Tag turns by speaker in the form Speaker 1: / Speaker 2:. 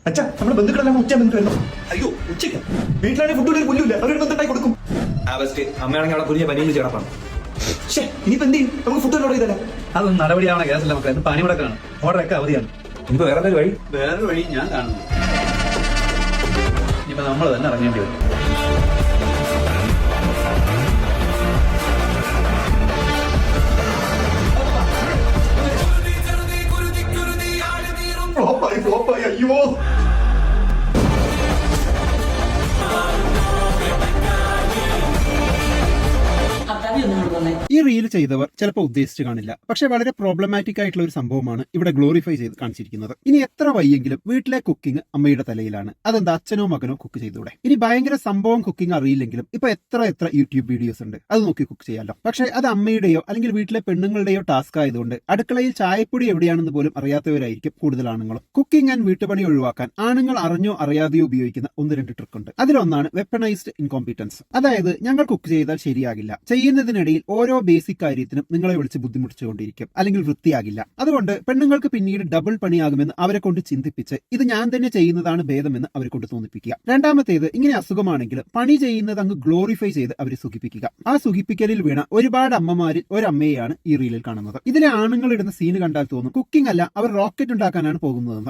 Speaker 1: അച്ഛാ നമ്മുടെ ബന്ധുക്കളെല്ലാം ഉച്ച ബന്ധു വരണം.
Speaker 2: അയ്യോ ഉച്ചയ്ക്ക്
Speaker 1: വീട്ടിലാണെങ്കിൽ ഫുഡ് ഒരു പുല്ലില്ല, അവരൊരു ബന്ധുണ്ടായി കൊടുക്കും.
Speaker 2: ആ ബെസ്റ്റ് അമ്മയാണെങ്കിൽ അവിടെ കുഞ്ഞ പനിയിൽ ചേർപ്പാണ്.
Speaker 1: പക്ഷേ ഇനിയിപ്പോ എന്ത് ചെയ്യും? നമുക്ക് ഫുഡ് ഓർഡർ ചെയ്താലോ?
Speaker 3: അതൊന്നും നടപടിയാവണ കേസല്ല മക്കളെ. ഇന്ന് പനി മുടക്കാണ്. ഓർഡറൊക്കെ അവധിയാണ്.
Speaker 2: ഇനിയിപ്പോ വേറെ എന്തെങ്കിലും വഴി?
Speaker 3: വേറൊരു വഴി ഞാൻ കാണുന്നു. ഇനിയിപ്പോ നമ്മൾ തന്നെ ഇറങ്ങേണ്ടി വരും.
Speaker 1: ഫ്ലോപ്പായി, അയ്യോ.
Speaker 4: ഈ റീൽ ചെയ്തവർ ചിലപ്പോൾ ഉദ്ദേശിച്ച് കാണില്ല, പക്ഷെ വളരെ പ്രോബ്ലമാറ്റിക് ആയിട്ടുള്ള ഒരു സംഭവമാണ് ഇവിടെ ഗ്ലോറിഫൈ ചെയ്ത് കാണിച്ചിരിക്കുന്നത്. ഇനി എത്ര വയ്യെങ്കിലും വീട്ടിലെ കുക്കിംഗ് അമ്മയുടെ തലയിലാണ്. അതെന്താ അച്ഛനോ മകനോ കുക്ക് ചെയ്തൂടെ? ഇനി ഭയങ്കര സംഭവം കുക്കിംഗ് അറിയില്ലെങ്കിലും ഇപ്പൊ എത്ര യൂട്യൂബ് വീഡിയോസ് ഉണ്ട്, അത് നോക്കി കുക്ക് ചെയ്യാമല്ലോ. പക്ഷെ അത് അമ്മയുടെയോ അല്ലെങ്കിൽ വീട്ടിലെ പെണ്ണുങ്ങളുടെയോ ടാസ്ക് ആയതുകൊണ്ട് അടുക്കളയിൽ ചായപ്പൊടി എവിടെയാണെന്ന് പോലും അറിയാത്തവരായിരിക്കും കൂടുതൽ ആണുങ്ങളും. കുക്കിംഗ് ആൻഡ് വീട്ടുപണി ഒഴിവാക്കാൻ ആണുങ്ങൾ അറിഞ്ഞോ അറിയാതെയോ ഉപയോഗിക്കുന്ന 1-2 ട്രിക്ക് ഉണ്ട്. അതിലൊന്നാണ് വെപ്പണൈസ്ഡ് ഇൻകോമ്പീറ്റൻസ്. അതായത് ഞങ്ങൾ കുക്ക് ചെയ്താൽ ശരിയാകില്ല, ചെയ്യുന്നതിനിടയിൽ ഓരോ ബേസിക് കാര്യത്തിനും നിങ്ങളെ വിളിച്ച് ബുദ്ധിമുട്ടിച്ചുകൊണ്ടിരിക്കും, അല്ലെങ്കിൽ വൃത്തിയാകില്ല. അതുകൊണ്ട് പെണ്ണുങ്ങൾക്ക് പിന്നീട് ഡബിൾ പണിയാകുമെന്ന് അവരെ കൊണ്ട് ചിന്തിപ്പിച്ച് ഇത് ഞാൻ തന്നെ ചെയ്യുന്നതാണ് ഭേദമെന്ന് അവരെ കൊണ്ട് തോന്നിപ്പിക്കുക. രണ്ടാമത്തേത്, ഇങ്ങനെ അസുഖമാണെങ്കിൽ പണി ചെയ്യുന്നത് അങ്ങ് ഗ്ലോറിഫൈ ചെയ്ത് അവരെ സുഖിപ്പിക്കുക. ആ സുഖിപ്പിക്കലിൽ വീണ ഒരുപാട് അമ്മമാരിൽ ഒരമ്മയെയാണ് ഈ റീലിൽ കാണുന്നത്. ഇതിലെ ആണുങ്ങൾ ഇടുന്ന സീന് കണ്ടാൽ തോന്നും കുക്കിംഗ് അല്ല, അവർ റോക്കറ്റ് ഉണ്ടാക്കാനാണ് പോകുന്നതെന്ന്.